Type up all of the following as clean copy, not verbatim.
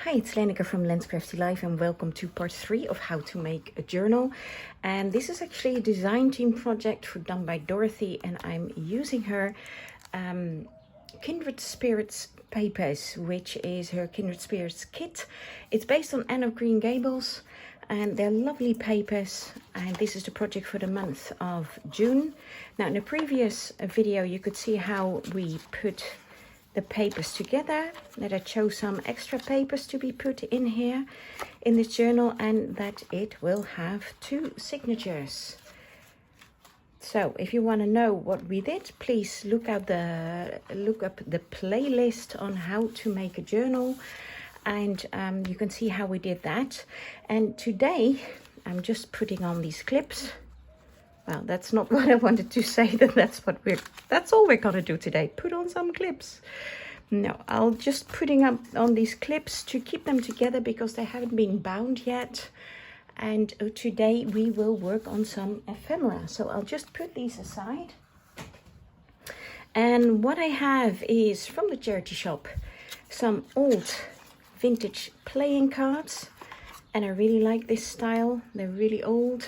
Hi, it's Lenneke from Lens Crafty Life and welcome to part 3 of how to make a journal. And this is actually a design team project for DonebyDorothy, and I'm using her Kindred Spirits papers, which is her Kindred Spirits kit. It's based on Anne of Green Gables and they're lovely papers, and this is the project for the month of June. Now in the previous video you could see how we put the papers together, that I chose some extra papers to be put in here in this journal, and that it will have 2 signatures. So if you want to know what we did, please look up the playlist on how to make a journal, and you can see how we did that. And today I'm just putting on these clips. Well, that's not what I wanted to say. That's all we're gonna do today. Put on some clips. No, I'll just putting up on these clips to keep them together because they haven't been bound yet. And today we will work on some ephemera. So I'll just put these aside. And what I have is from the charity shop some old vintage playing cards. And I really like this style. They're really old.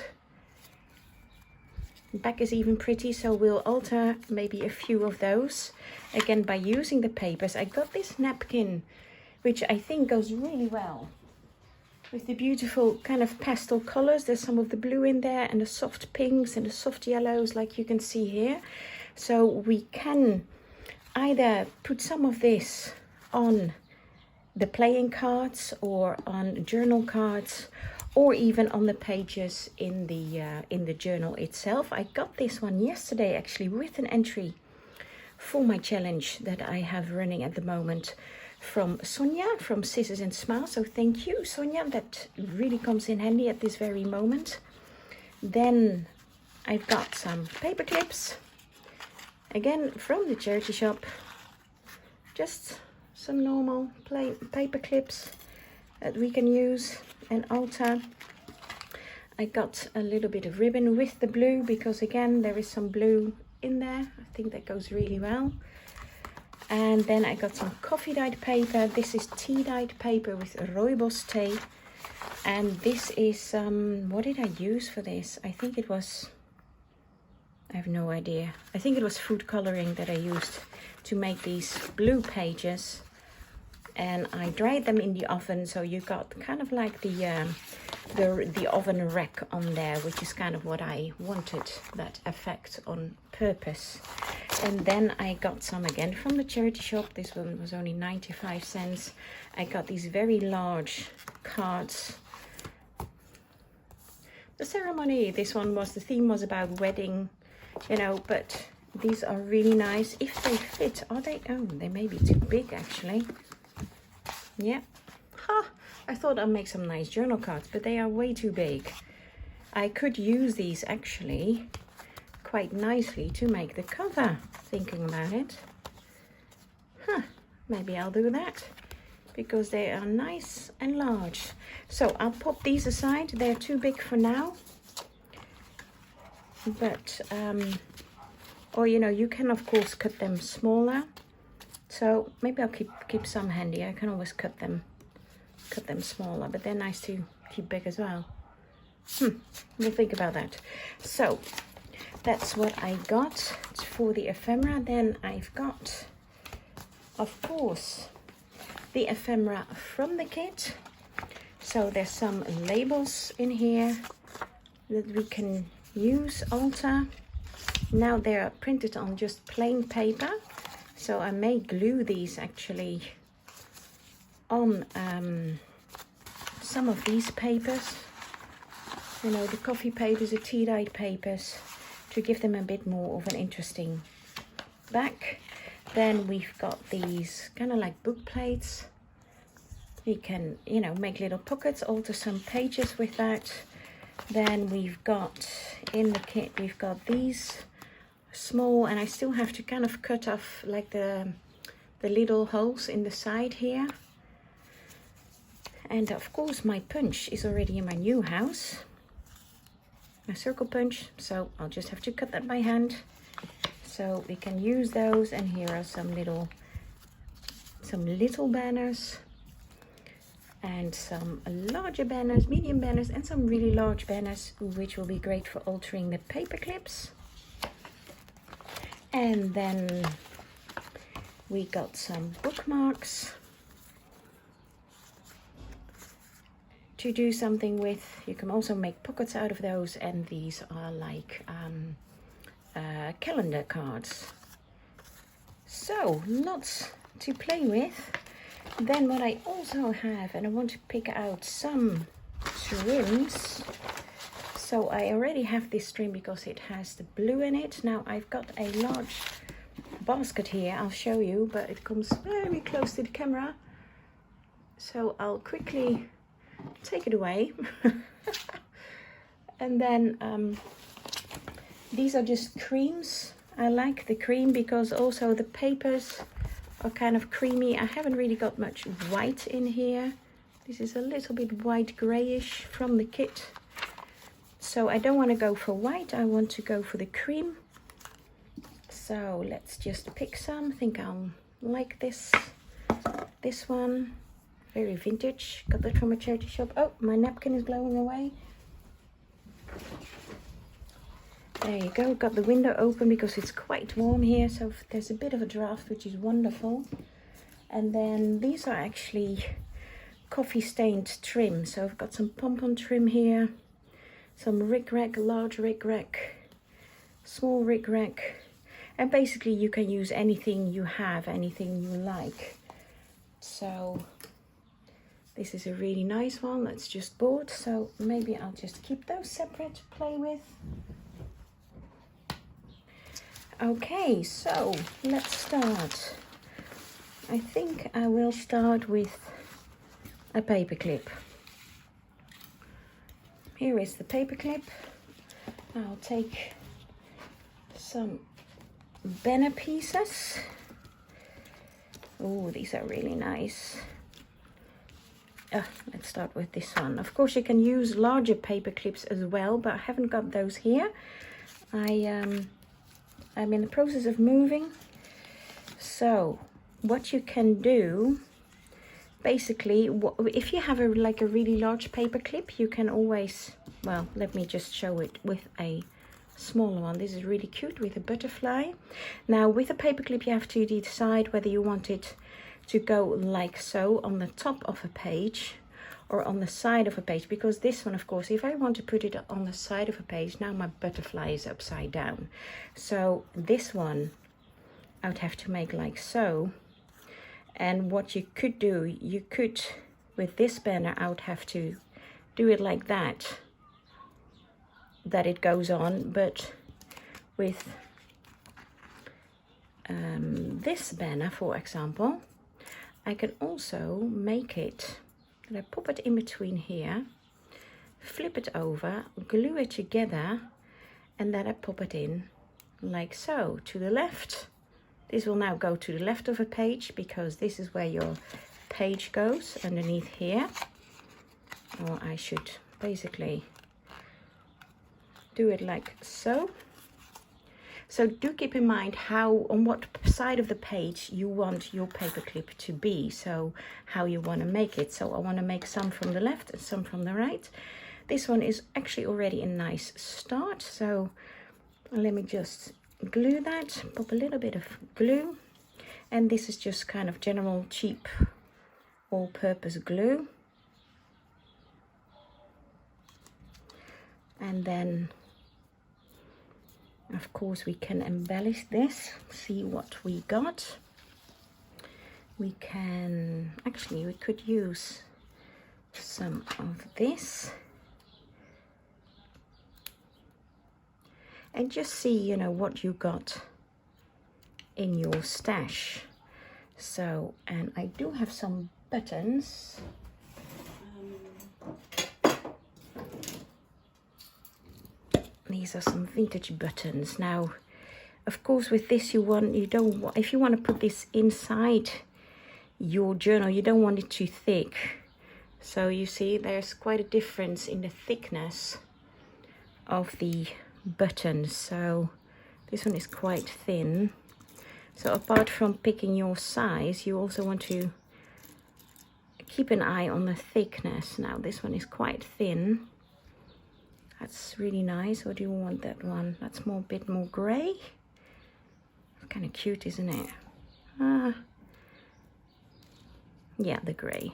Back is even pretty, so we'll alter maybe a few of those again by using the papers. I got this napkin, which I think goes really well with the beautiful kind of pastel colors. There's some of the blue in there and the soft pinks and the soft yellows, like you can see here. So we can either put some of this on the playing cards or on journal cards, or even on the pages in the journal itself. I got this one yesterday actually with an entry for my challenge that I have running at the moment from Sonia from Scissors and Smiles. So thank you, Sonia, that really comes in handy at this very moment. Then I've got some paper clips, again from the charity shop, just some normal plain paper clips that we can use and alter. I got a little bit of ribbon with the blue because again there is some blue in there. I think that goes really well. And then I got some coffee dyed paper. This is tea dyed paper with rooibos tape, and this is what did I use for this? I think it was, I have no idea. I think it was food coloring that I used to make these blue pages. And I dried them in the oven, so you got kind of like the oven rack on there, which is kind of what I wanted, that effect on purpose. And then I got some again from the charity shop. This one was only 95 cents. I got these very large cards. The ceremony, this one was, the theme was about wedding, you know, but these are really nice. If they fit, are they? Oh, they may be too big actually. Yeah, I thought I'd make some nice journal cards, but they are way too big. I could use these actually quite nicely to make the cover, thinking about it. Maybe I'll do that because they are nice and large. So I'll pop these aside. They're too big for now. But, or you know, you can of course cut them smaller. So maybe I'll keep some handy. I can always cut them smaller, but they're nice to keep big as well. We'll think about that. So that's what I got for the ephemera. Then I've got, of course, the ephemera from the kit. So there's some labels in here that we can use, alter. Now they're printed on just plain paper. So I may glue these actually on some of these papers, you know, the coffee papers, the tea dyed papers, to give them a bit more of an interesting back. Then we've got these kind of like book plates. We can, you know, make little pockets, alter some pages with that. Then we've got in the kit, we've got these small, and I still have to kind of cut off like the little holes in the side here. And of course my punch is already in my new house, my circle punch, so I'll just have to cut that by hand. So we can use those, and here are some little banners. and some larger banners, medium banners, and some really large banners, which will be great for altering the paper clips. And then we got some bookmarks to do something with. You can also make pockets out of those, and these are like calendar cards. So lots to play with. Then what I also have, and I want to pick out some trims. So I already have this trim because it has the blue in it. Now I've got a large basket here, I'll show you, but it comes very close to the camera. So I'll quickly take it away. And then these are just creams. I like the cream because also the papers are kind of creamy. I haven't really got much white in here. This is a little bit white grayish from the kit. So I don't want to go for white, I want to go for the cream. So let's just pick some. I think I'll like this one. Very vintage. Got that from a charity shop. Oh, my napkin is blowing away. There you go. Got the window open because it's quite warm here, so there's a bit of a draft, which is wonderful. And then these are actually coffee stained trim. So I've got some pom-pom trim here, some rickrack, large rickrack, small rickrack, and basically you can use anything you have, anything you like. So this is a really nice one that's just bought, so maybe I'll just keep those separate to play with. Okay, so let's start. I think I will start with a paper clip. Here is the paper clip. I'll take some banner pieces. Oh, these are really nice. Let's start with this one. Of course, you can use larger paper clips as well, but I haven't got those here. I'm in the process of moving. So what you can do, basically, if you have a really large paper clip, you can always, well, let me just show it with a smaller one. This is really cute with a butterfly. Now with a paper clip, you have to decide whether you want it to go like so on the top of a page or on the side of a page, because this one, of course, if I want to put it on the side of a page, now my butterfly is upside down. So this one I would have to make like so. And what you could do, you could, with this banner, I would have to do it like that it goes on. But with this banner, for example, I can also make it that I pop it in between here, flip it over, glue it together, and then I pop it in like so to the left. This will now go to the left of a page because this is where your page goes, underneath here. Or I should basically do it like so. So do keep in mind on what side of the page you want your paperclip to be. So how you want to make it. So I want to make some from the left and some from the right. This one is actually already a nice start. So let me just glue that, pop a little bit of glue. And this is just kind of general cheap all-purpose glue. And then of course we can embellish this, see what we got. We can, actually we could use some of this. And just see, you know, what you got in your stash. So, and I do have some buttons. These are some vintage buttons. Now, of course, with this, if you want to put this inside your journal, you don't want it too thick. So you see, there's quite a difference in the thickness of the buttons. So this one is quite thin. So apart from picking your size, you also want to keep an eye on the thickness. Now this one is quite thin. That's really nice. Or do you want that one? That's more, a bit more grey. Kind of cute, isn't it? Yeah, the grey.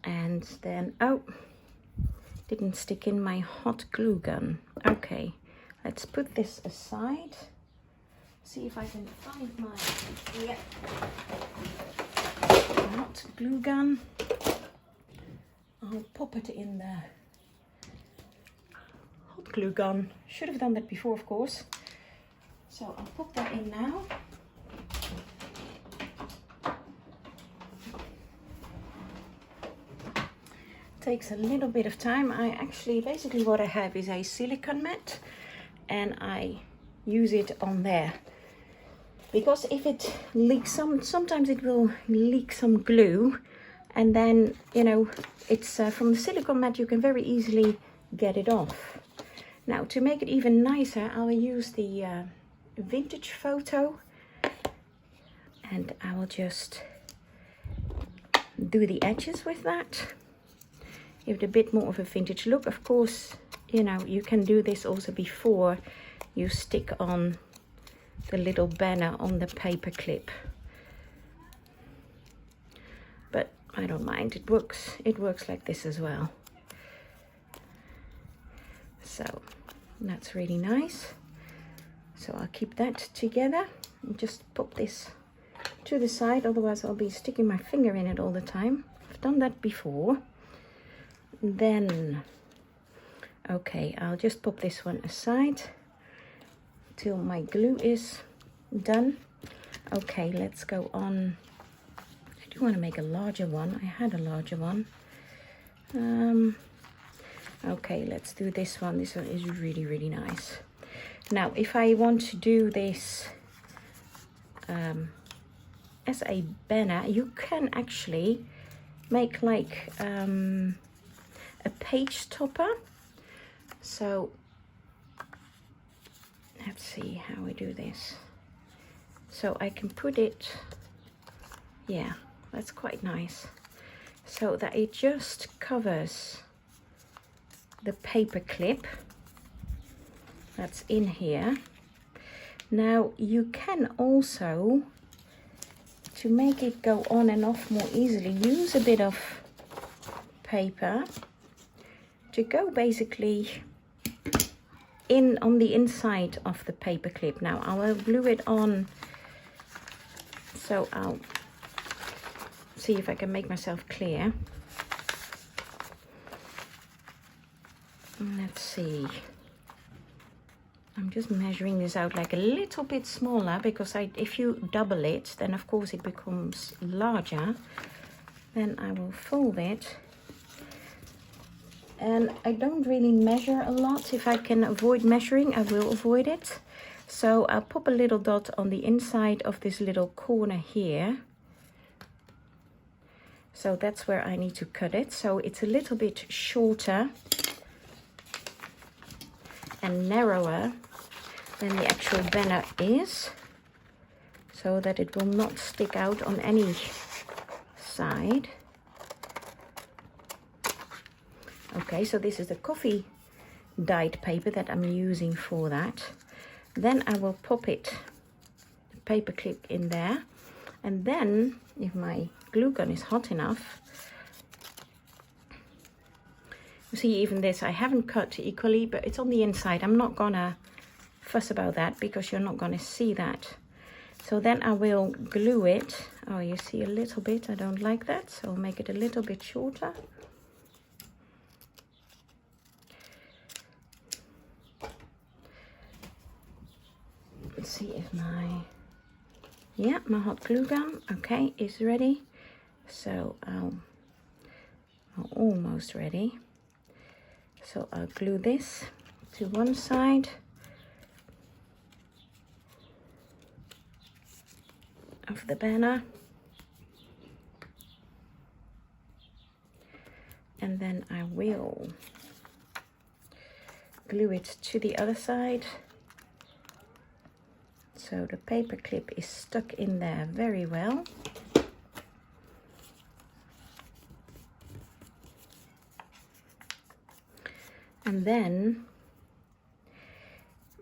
And then, oh, didn't stick in my hot glue gun. Okay, let's put this aside. See if I can find my hot glue gun. I'll pop it in the hot glue gun. Should have done that before, of course. So I'll pop that in now. Takes a little bit of time. I actually, basically what I have is a silicone mat and I use it on there. Because if it leaks sometimes it will leak some glue, and then, you know, it's from the silicone mat you can very easily get it off. Now to make it even nicer, I'll use the vintage photo, and I will just do the edges with that. Give it a bit more of a vintage look. Of course, you know, you can do this also before you stick on the little banner on the paper clip, but I don't mind. It works like this as well. So that's really nice. So I'll keep that together and just pop this to the side, otherwise I'll be sticking my finger in it all the time. I've done that before. Then, okay, I'll just pop this one aside till my glue is done. Okay, let's go on. I do want to make a larger one. I had a larger one. Okay, let's do this one. This one is really, really nice. Now, if I want to do this as a banner, you can actually make like a page topper. So let's see how we do this. So I can put it, yeah, that's quite nice, so that it just covers the paper clip that's in here. Now you can also, to make it go on and off more easily, use a bit of paper to go basically in on the inside of the paper clip. Now I will glue it on, so I'll see if I can make myself clear. Let's see, I'm just measuring this out like a little bit smaller, because if you double it, then of course it becomes larger. Then I will fold it, and I don't really measure a lot. If I can avoid measuring, I will avoid it. So I'll pop a little dot on the inside of this little corner here. So that's where I need to cut it. So it's a little bit shorter and narrower than the actual banner is, so that it will not stick out on any side. Okay, so this is the coffee dyed paper that I'm using for that. Then I will pop it, the paper clip in there, and then if my glue gun is hot enough, you see even this I haven't cut equally, but it's on the inside. I'm not gonna fuss about that because you're not gonna see that. So then I will glue it. Oh, you see a little bit, I don't like that, so I'll make it a little bit shorter. Let's see if my hot glue gun, okay, is ready. So I'm almost ready. So I'll glue this to one side of the banner, and then I will glue it to the other side. So the paper clip is stuck in there very well. And then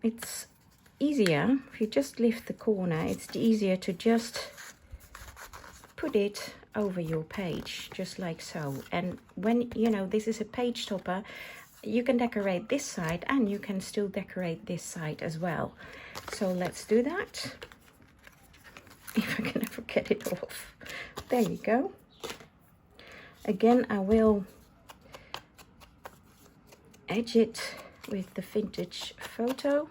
it's easier, if you just lift the corner, it's easier to just put it over your page, just like so. And when, you know, this is a page topper, you can decorate this side and you can still decorate this side as well. So let's do that. If I can ever get it off. There you go. Again, I will edge it with the vintage photo.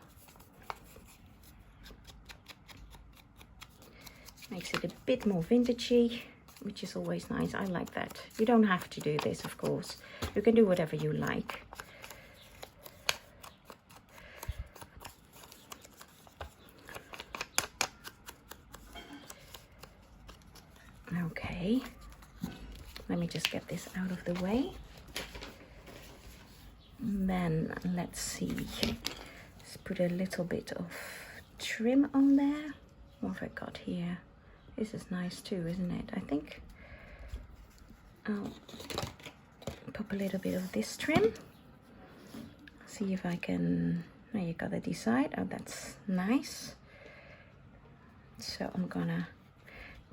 Makes it a bit more vintagey, which is always nice. I like that. You don't have to do this, of course. You can do whatever you like. Okay, let me just get this out of the way. And then let's see, let's put a little bit of trim on there. What have I got here? This is nice too, isn't it? I think I'll pop a little bit of this trim. See if I can, now you gotta decide. Oh, that's nice. So I'm gonna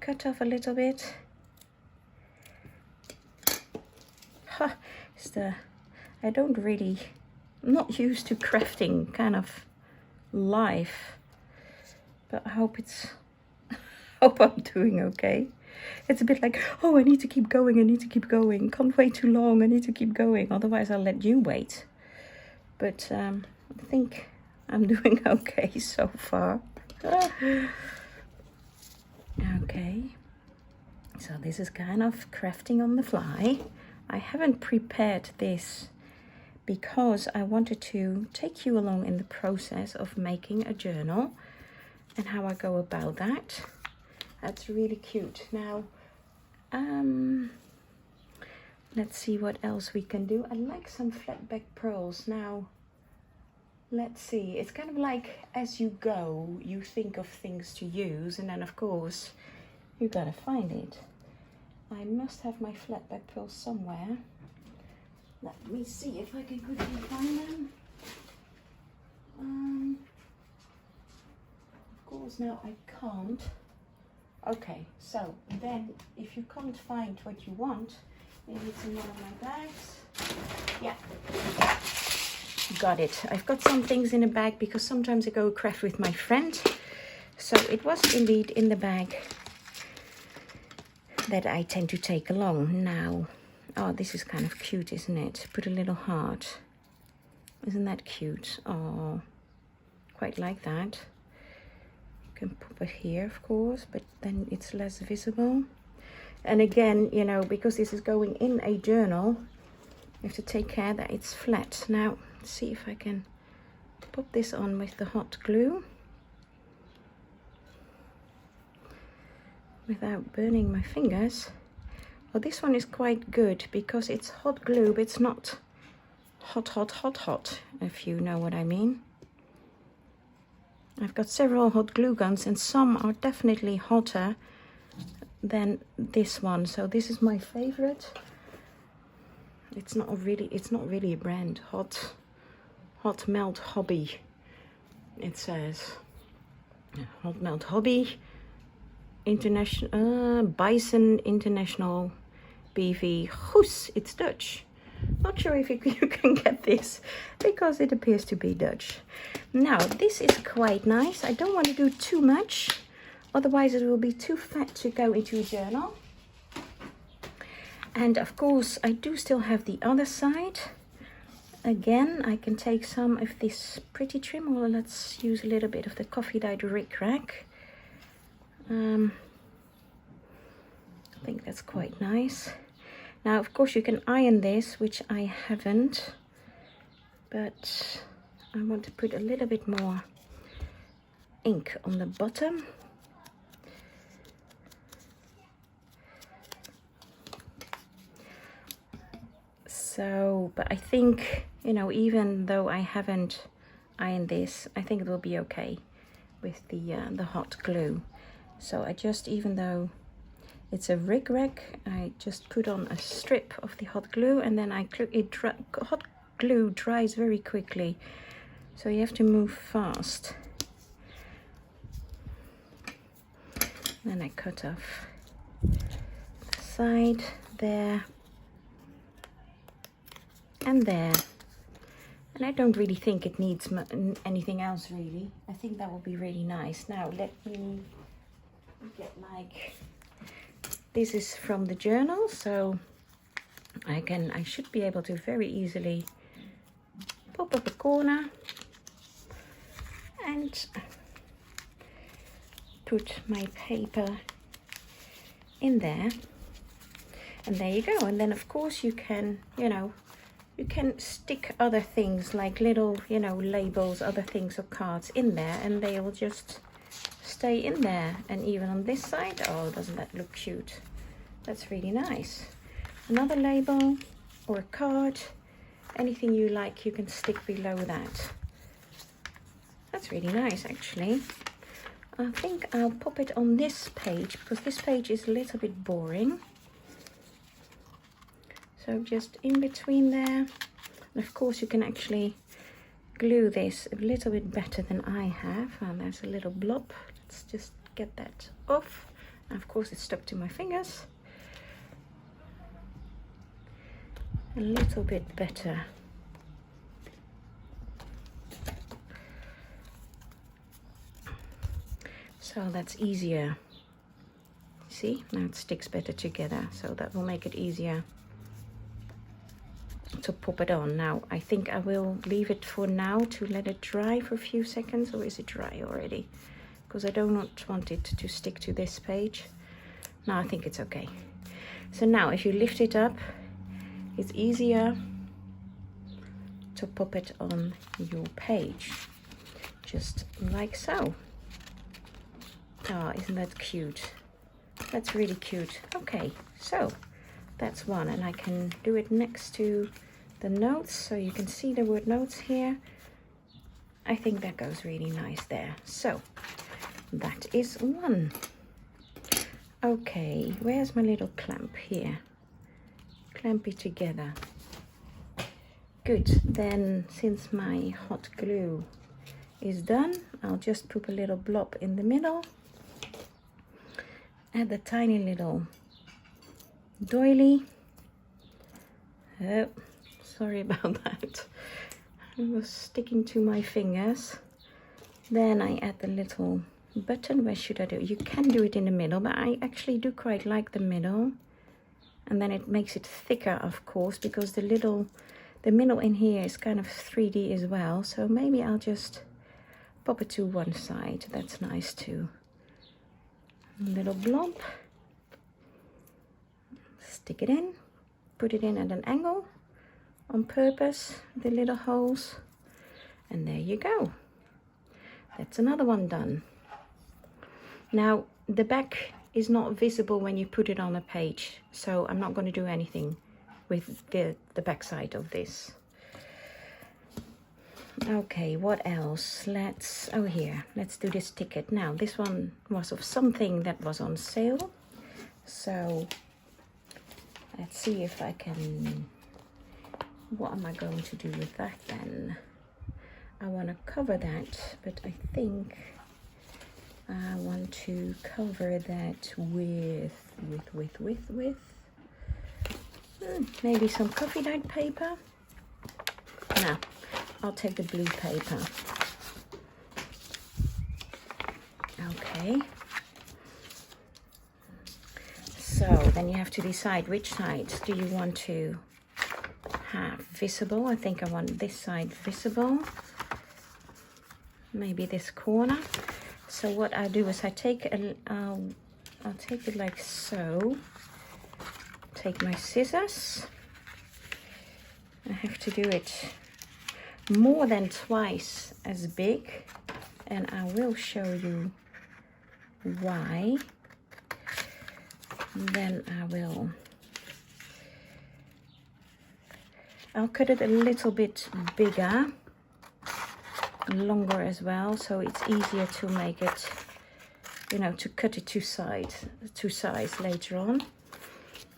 cut off a little bit. Ha, I don't really, I'm not used to crafting kind of live, but I hope I'm doing okay. It's a bit like, oh, I need to keep going, I need to keep going, can't wait too long, I need to keep going, otherwise I'll let you wait. But I think I'm doing okay so far. Okay, so this is kind of crafting on the fly. I haven't prepared this because I wanted to take you along in the process of making a journal and how I go about that. That's really cute. Now, let's see what else we can do. I like some flat back pearls. Now, let's see. It's kind of like as you go, you think of things to use, and then of course, you gotta find it. I must have my flat back pearls somewhere. Let me see if I can quickly find them. Of course, now I can't. Okay, so then if you can't find what you want, maybe it's in one of my bags. Yeah, got it. I've got some things in a bag because sometimes I go craft with my friend. So it was indeed in the bag that I tend to take along now. Oh, this is kind of cute, isn't it? Put a little heart. Isn't that cute? Oh, quite like that. You can pop it here, of course, but then it's less visible. And again, you know, because this is going in a journal, you have to take care that it's flat. Now, let's see if I can pop this on with the hot glue without burning my fingers. Well, this one is quite good because it's hot glue, but it's not hot, if you know what I mean. I've got several hot glue guns and some are definitely hotter than this one. So this is my favorite. It's not really a brand. Hot Melt Hobby. It says Hot Melt Hobby. International Bison International BV Goes. It's Dutch. Not sure if you can get this because it appears to be Dutch. Now this is quite nice. I don't want to do too much, otherwise it will be too fat to go into a journal. And of course I do still have the other side. Again, I can take some of this pretty trim, or let's use a little bit of the coffee dyed rickrack. I think that's quite nice. Now, of course, you can iron this, which I haven't, but I want to put a little bit more ink on the bottom. So, but I think, you know, even though I haven't ironed this, I think it will be okay with the hot glue. So I just, even though it's a rickrack, I just put on a strip of the hot glue and then I hot glue dries very quickly, so you have to move fast. Then I cut off the side there and there. And I don't really think it needs anything else really. I think that will be really nice. Now let me get like, this is from the journal, so I should be able to very easily pop up a corner and put my paper in there, and there you go. And then of course you can, you can stick other things like little, labels, other things or cards in there, and they will just stay in there. And even on this side, oh, doesn't that look cute? That's really nice. Another label or a card, anything you like, you can stick below that. That's really nice actually. I think I'll pop it on this page because this page is a little bit boring. So just in between there. And of course you can actually glue this a little bit better than I have. And there's a little blob. Let's just get that off. And of course it's stuck to my fingers. A little bit better. So that's easier. See, now it sticks better together, so that will make it easier to pop it on. Now I think I will leave it for now to let it dry for a few seconds. Or is it dry already? Because I do not want it to stick to this page. No, I think it's okay. So now if you lift it up, it's easier to pop it on your page, just like so. Oh, isn't that cute? That's really cute. Okay, so that's one, and I can do it next to the notes, so you can see the word notes here. I think that goes really nice there. So that is one. Okay, where's my little clamp here? Clamp it together. Good, then since my hot glue is done, I'll just put a little blob in the middle. Add the tiny little doily. Oh, sorry about that. It was sticking to my fingers. Then I add the little button. Where should I do it? You can do it in the middle, but I actually do quite like the middle. And then it makes it thicker, of course, because the middle in here is kind of 3D as well. So maybe I'll just pop it to one side. That's nice too. A little blob. Stick it in. Put it in at an angle on purpose, the little holes. And there you go. That's another one done. Now, the back is not visible when you put it on a page, so I'm not going to do anything with the back side of this. Okay, what else? Let's do this ticket. Now, this one was of something that was on sale, so let's see if I can, what am I going to do with that then? I want to cover that, but I think I want to cover that with maybe some coffee dyed paper. No, I'll take the blue paper. Okay. So then you have to decide which side do you want to have visible. I think I want this side visible. Maybe this corner. So what I do is I take I'll take it like so. Take my scissors. I have to do it more than twice as big, and I will show you why. Then I'll cut it a little bit bigger, longer as well, so it's easier to make it, to cut it two sides later on.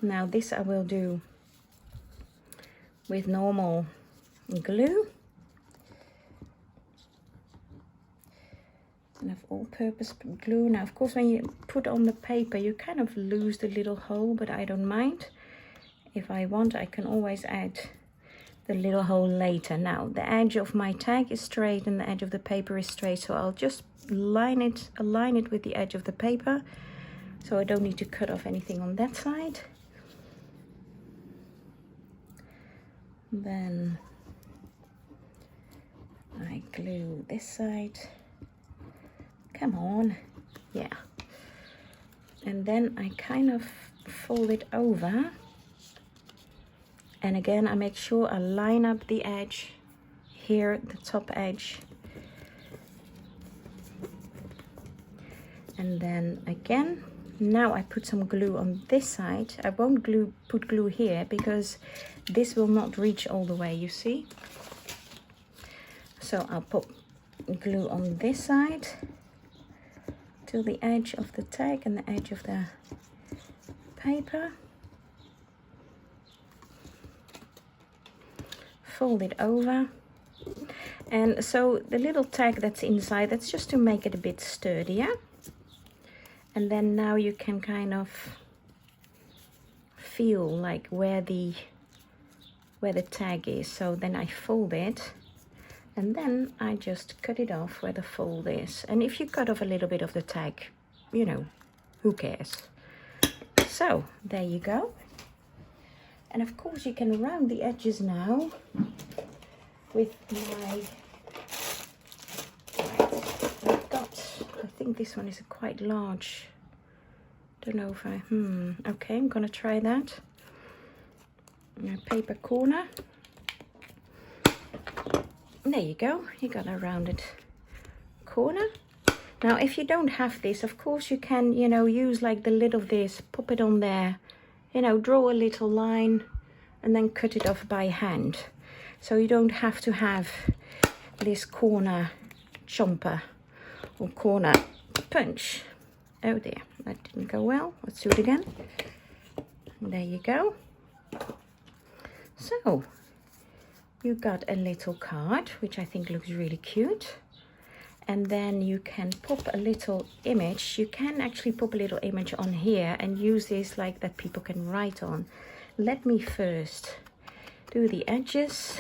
Now this I will do with normal glue. Enough all-purpose glue. Now, of course, when you put on the paper, you kind of lose the little hole, but I don't mind. If I want, I can always add the little hole later. Now, the edge of my tag is straight and the edge of the paper is straight, so I'll just align it with the edge of the paper, so I don't need to cut off anything on that side. Then I glue this side. Come on, yeah. And then I kind of fold it over. And again, I make sure I line up the edge here, the top edge. And then again, now I put some glue on this side. I won't put glue here because this will not reach all the way, you see. So I'll put glue on this side to the edge of the tag and the edge of the paper. Fold it over. And so the little tag that's inside, that's just to make it a bit sturdier. And then now you can kind of feel like where the tag is. So then I fold it. And then I just cut it off where the fold is. And if you cut off a little bit of the tag, you know, who cares? So, there you go. And of course you can round the edges now with my... I've got, I think this one is quite large. Don't know if I... Okay, I'm gonna try that. A paper corner. There you go, you got a rounded corner. Now, if you don't have this, of course you can, you know, use like the lid of this, pop it on there, you know, draw a little line and then cut it off by hand. So you don't have to have this corner chomper or corner punch. Oh dear, that didn't go well. Let's do it again. There you go. So, you got a little card, which I think looks really cute. And then you can pop a little image. You can actually pop a little image on here and use this like that people can write on. Let me first do the edges.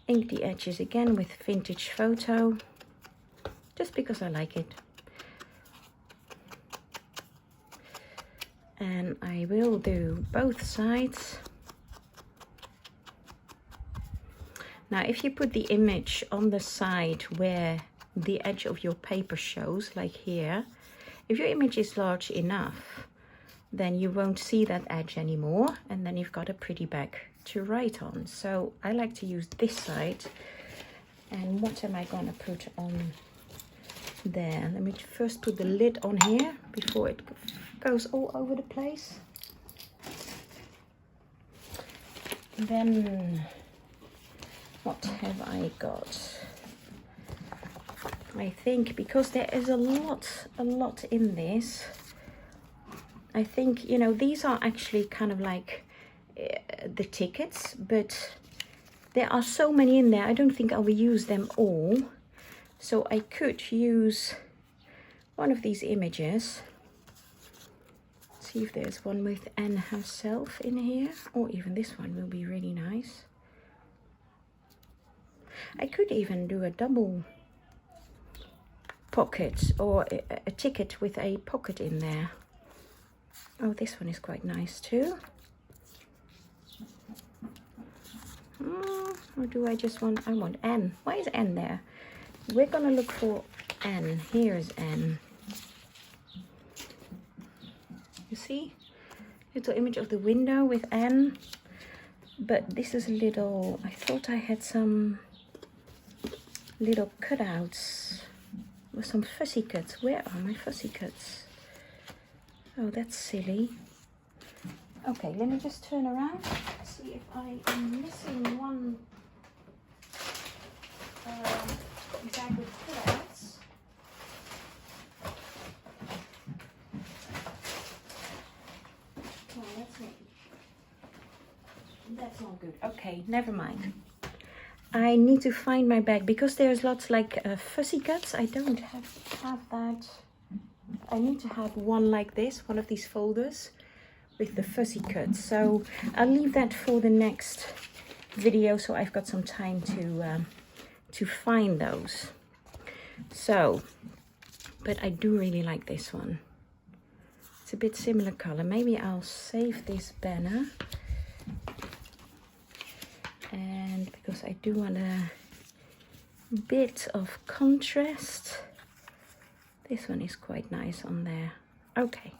Ink the edges again with vintage photo, just because I like it. And I will do both sides. Now, if you put the image on the side where the edge of your paper shows, like here, if your image is large enough, then you won't see that edge anymore, and then you've got a pretty back to write on. So I like to use this side. And what am I going to put on there? Let me first put the lid on here before it goes all over the place. Then... what have I got? I think because there is a lot in this, I think, you know, these are actually kind of like the tickets, but there are so many in there, I don't think I will use them all. So I could use one of these images. See if there's one with Anne herself in here, or even this one will be really nice. I could even do a double pocket or a ticket with a pocket in there. Oh, this one is quite nice too. Or do I just want, I want Anne. Why is Anne there? We're gonna look for Anne. Here's Anne. You see? Little image of the window with Anne. But this is a little, I thought I had some little cutouts with some fussy cuts. Where are my fussy cuts? Oh, that's silly. Okay, let me just turn around, see if I am missing one bag with cutouts. Oh, that's not good. Okay, never mind. I need to find my bag because there's lots like fussy cuts. I don't have that. I need to have one like this, one of these folders with the fussy cuts. So I'll leave that for the next video, so I've got some time to find those. So, but I do really like this one. It's a bit similar color. Maybe I'll save this banner. And because I do want a bit of contrast, this one is quite nice on there. Okay,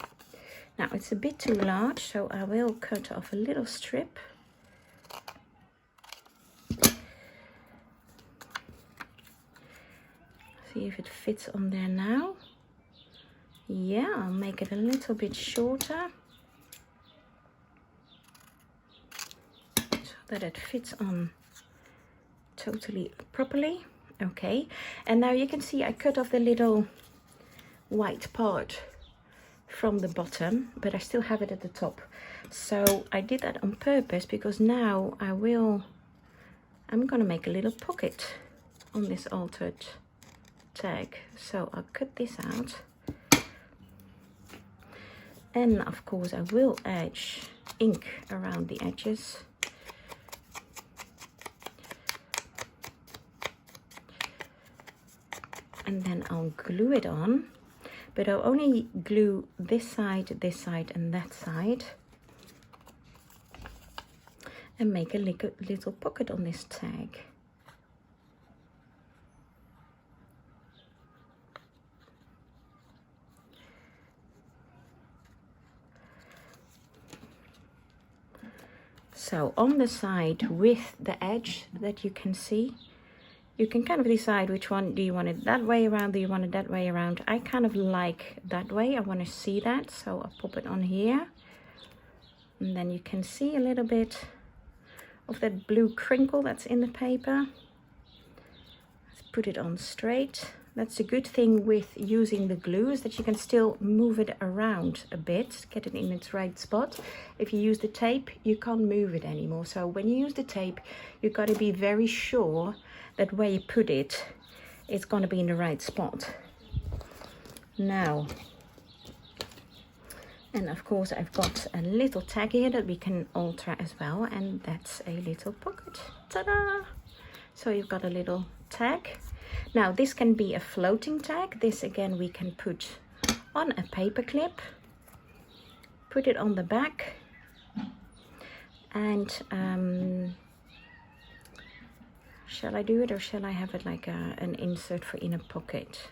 now it's a bit too large, so I will cut off a little strip. See if it fits on there now. Yeah, I'll make it a little bit shorter so that it fits on totally properly. Okay, and now you can see I cut off the little white part from the bottom, but I still have it at the top. So I did that on purpose because now I'm gonna make a little pocket on this altered tag. So I'll cut this out, and of course I will edge ink around the edges. And then I'll glue it on, but I'll only glue this side, and that side, and make a little pocket on this tag. So on the side with the edge that you can see, you can kind of decide which one. Do you want it that way around? Do you want it that way around? I kind of like that way. I want to see that, so I'll pop it on here. And then you can see a little bit of that blue crinkle that's in the paper. Let's put it on straight. That's a good thing with using the glue, is that you can still move it around a bit, get it in its right spot. If you use the tape, you can't move it anymore. So when you use the tape, you've got to be very sure that where you put it, it's going to be in the right spot. Now, and of course I've got a little tag here that we can alter as well, and that's a little pocket. Ta-da! So you've got a little tag. Now this can be a floating tag. This again we can put on a paper clip, put it on the back, and shall I do it, or shall I have it like an insert for in a pocket?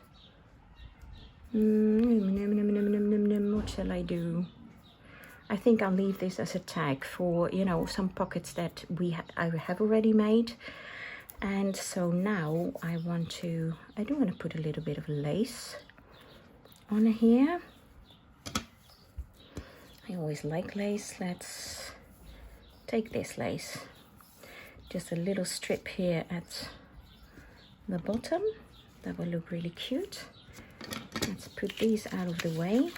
What shall I do? I think I'll leave this as a tag for, you know, some pockets that I have already made. And so now I do want to put a little bit of lace on here. I always like lace. Let's take this lace. Just a little strip here at the bottom. That will look really cute. Let's put these out of the way.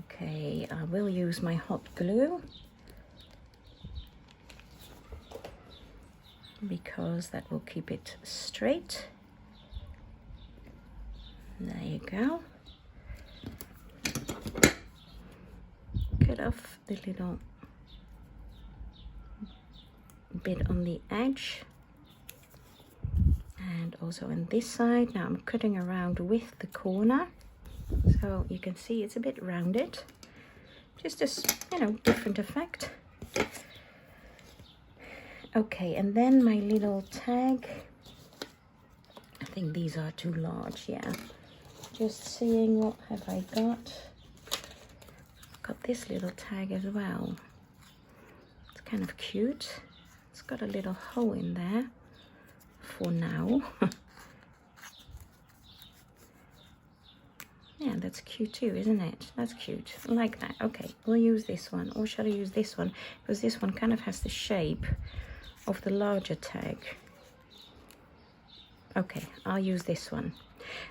Okay, I will use my hot glue because that will keep it straight. There you go. Cut off the little bit on the edge, and also on this side. Now I'm cutting around with the corner, so you can see it's a bit rounded, just a, you know, different effect. Okay, and then my little tag, I think these are too large. Yeah, just seeing what have I got. I've got this little tag as well. It's kind of cute. It's got a little hole in there for now. Yeah, that's cute too, isn't it? That's cute. I like that. Okay, we'll use this one. Or shall I use this one? Because this one kind of has the shape of the larger tag. Okay, I'll use this one.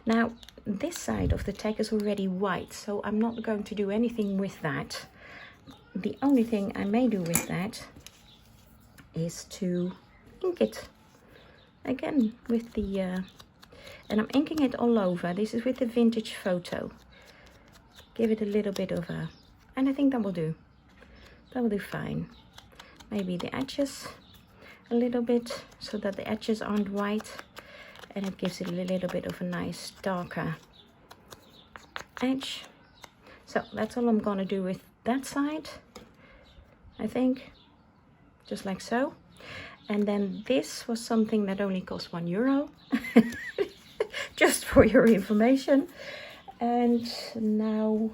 Now, this side of the tag is already white, so I'm not going to do anything with that. the only thing I may do with that is to ink it again with the and I'm inking it all over. This is with the vintage photo. Give it a little bit of a, and I think that will do. That will do fine. Maybe the edges a little bit so that the edges aren't white, and it gives it a little bit of a nice darker edge. So that's all I'm gonna do with that side, I think, just like so. And then this was something that only cost €1, just for your information. And now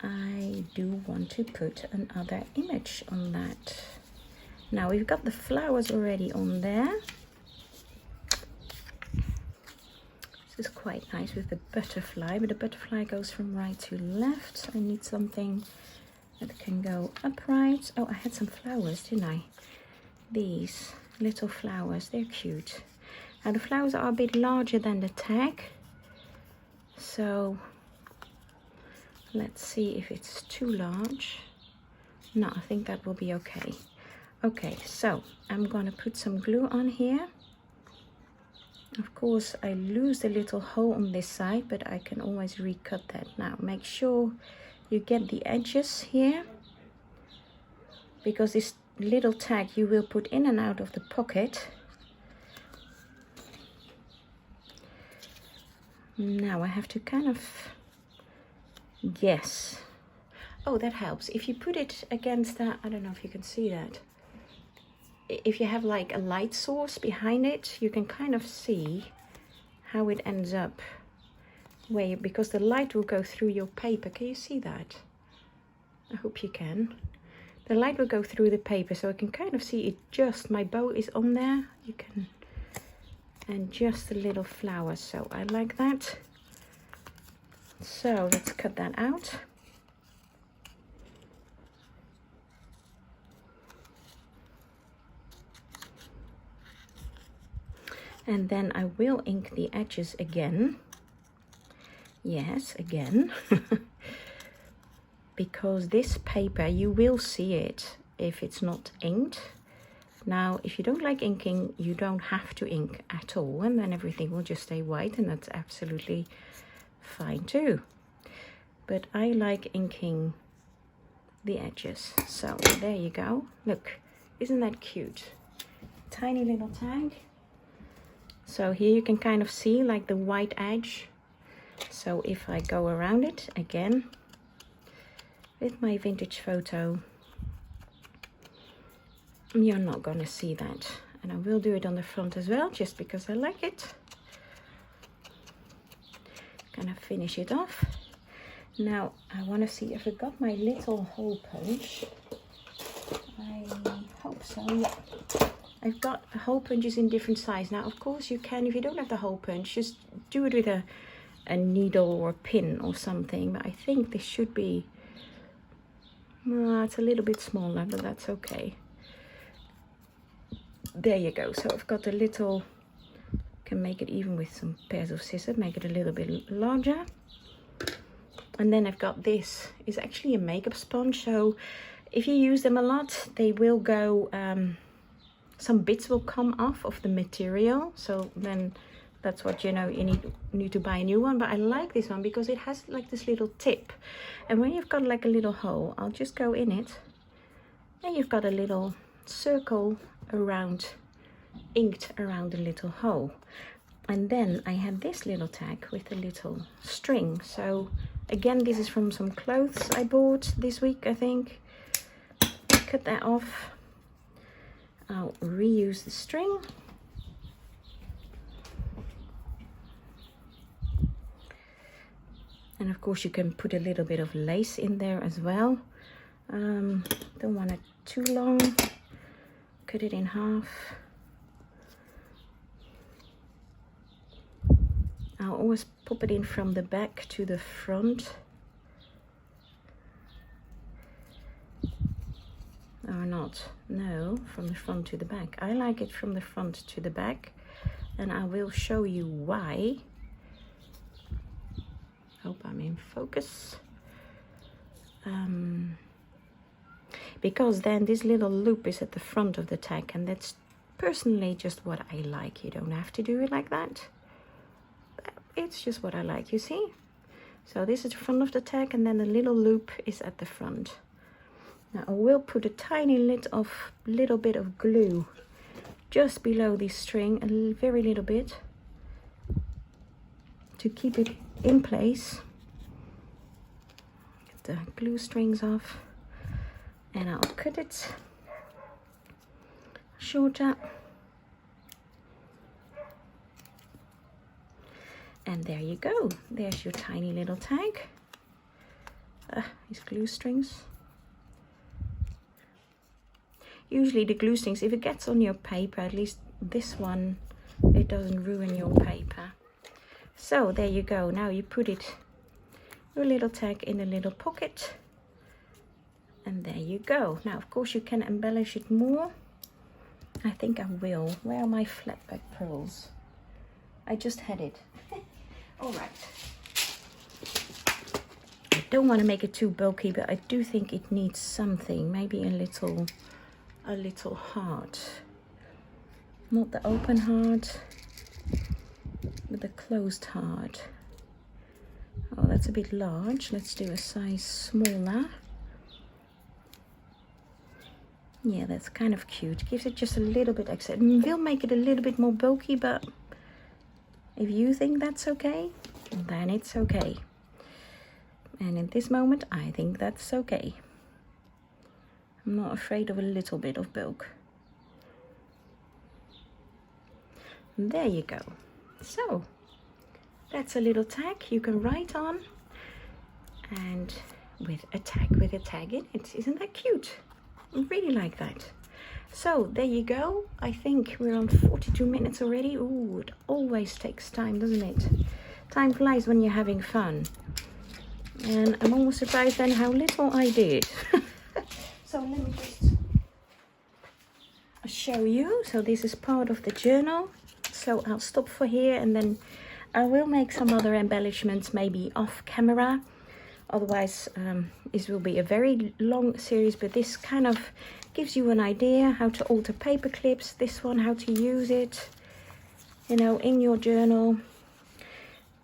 I do want to put another image on that. Now we've got the flowers already on there. This is quite nice with the butterfly, but the butterfly goes from right to left. I need something that can go upright. Oh, I had some flowers, didn't I? These little flowers, they're cute. Now the flowers are a bit larger than the tag, so let's see if it's too large. No, I think that will be okay. Okay, so I'm gonna put some glue on here. Of course, I lose the little hole on this side, but I can always recut that. Now make sure you get the edges here, because this little tag you will put in and out of the pocket. Now I have to kind of guess. Oh, that helps. If you put it against that, I don't know if you can see that. If you have like a light source behind it, you can kind of see how it ends up, where, because the light will go through your paper. Can you see that? I hope you can. The light will go through the paper, so I can kind of see it. Just my bow is on there. You can, and just the little flowers. So I like that. So let's cut that out. And then I will ink the edges again. Yes, again. Because this paper, you will see it if it's not inked. Now, if you don't like inking, you don't have to ink at all, and then everything will just stay white, and that's absolutely fine too. But I like inking the edges. So there you go. Look, isn't that cute? Tiny little tag. So here you can kind of see like the white edge. So if I go around it again with my vintage photo, you're not gonna see that. And I will do it on the front as well, just because I like it. Gonna finish it off. Now I want to see if I got my little hole punch. I hope so, yeah. I've got hole punches in different size. Now, of course, you can, if you don't have the hole punch, just do it with a needle or a pin or something. But I think this should be, it's a little bit smaller, but that's okay. There you go. So I've got a little, can make it even with some pairs of scissors, make it a little bit larger. And then I've got this, is actually a makeup sponge. So if you use them a lot, they will go, some bits will come off of the material, so then that's what, you know, you need to buy a new one. But I like this one because it has like this little tip, and when you've got like a little hole, I'll just go in it, and you've got a little circle around, inked around the little hole. And then I have this little tag with a little string. So again, this is from some clothes I bought this week, I think. Cut that off. I'll reuse the string. And of course you can put a little bit of lace in there as well. Don't want it too long. Cut it in half. I'll always pop it in from the back to the front. Or not, no, from the front to the back. I like it from the front to the back, and I will show you why. Hope I'm in focus. because then this little loop is at the front of the tag, and that's personally just what I like. You don't have to do it like that. It's just what I like, you see? So this is the front of the tag, and then the little loop is at the front. Now I will put a tiny little bit of glue just below this string, a very little bit, to keep it in place. Get the glue strings off, and I'll cut it shorter. And there you go. There's your tiny little tag. These glue strings. Usually the glue strings, if it gets on your paper, at least this one, it doesn't ruin your paper. So there you go. Now you put your little tag in a little pocket. And there you go. Now, of course, you can embellish it more. I think I will. Where are my flatback pearls? I just had it. All right. I don't want to make it too bulky, but I do think it needs something. Maybe a little heart. Not the open heart, but the closed heart. Oh, that's a bit large. Let's do a size smaller. Yeah, that's kind of cute. Gives it just a little bit extra. We'll make it a little bit more bulky, but if you think that's okay, then it's okay. And in this moment, I think that's okay. I'm not afraid of a little bit of bulk. And there you go. So, that's a little tag you can write on. And with a tag in it. Isn't that cute? I really like that. So there you go. I think we're on 42 minutes already. Ooh, it always takes time, doesn't it? Time flies when you're having fun. And I'm almost surprised then how little I did. So let me just show you. So this is part of the journal. So I'll stop for here, and then I will make some other embellishments maybe off camera. Otherwise, this will be a very long series, but this kind of gives you an idea how to alter paper clips. This one, how to use it, you know, in your journal.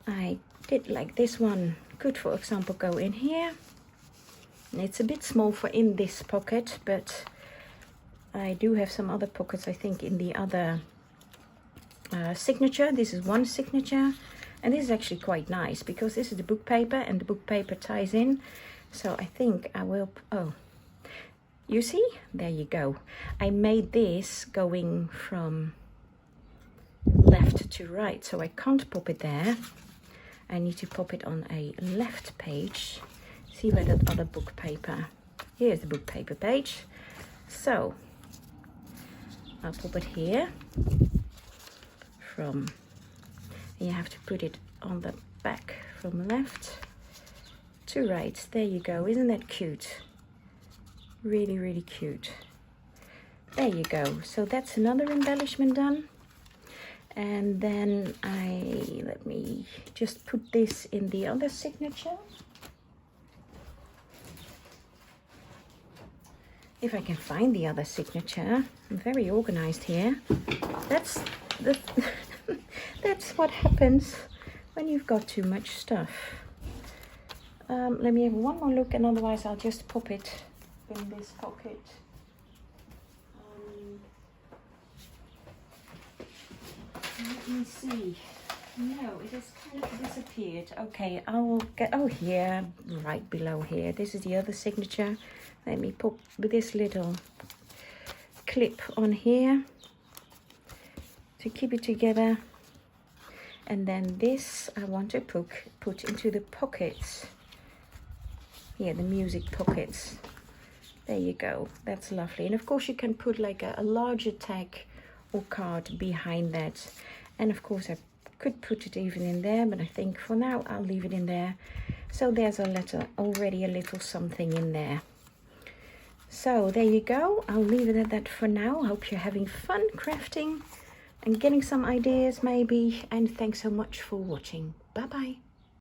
I did like this one. Could, for example, go in here. And it's a bit small for in this pocket, but I do have some other pockets, I think, in the other signature. This is one signature. And this is actually quite nice because this is the book paper and the book paper ties in. So I think I will, oh, you see, there you go. I made this going from left to right, so I can't pop it there. I need to pop it on a left page. See where that other book paper, here's the book paper page. So I'll pop it here from, you have to put it on the back from left to right. There you go. Isn't that cute? Really, really cute. There you go. So that's another embellishment done. And then let me just put this in the other signature. If I can find the other signature. I'm very organized here. That's what happens when you've got too much stuff. Let me have one more look, and otherwise I'll just pop it in this pocket. Let me see. No, it has kind of disappeared. Okay, I will get, oh here, right below here. This is the other signature. Let me pop this little clip on here to keep it together. And then this I want to put into the pockets. Here, the music pockets. There you go. That's lovely. And of course you can put like a larger tag or card behind that. And of course I could put it even in there, but I think for now I'll leave it in there. So there's already a little something in there. So there you go. I'll leave it at that for now. I hope you're having fun crafting and getting some ideas maybe. And thanks so much for watching. Bye bye.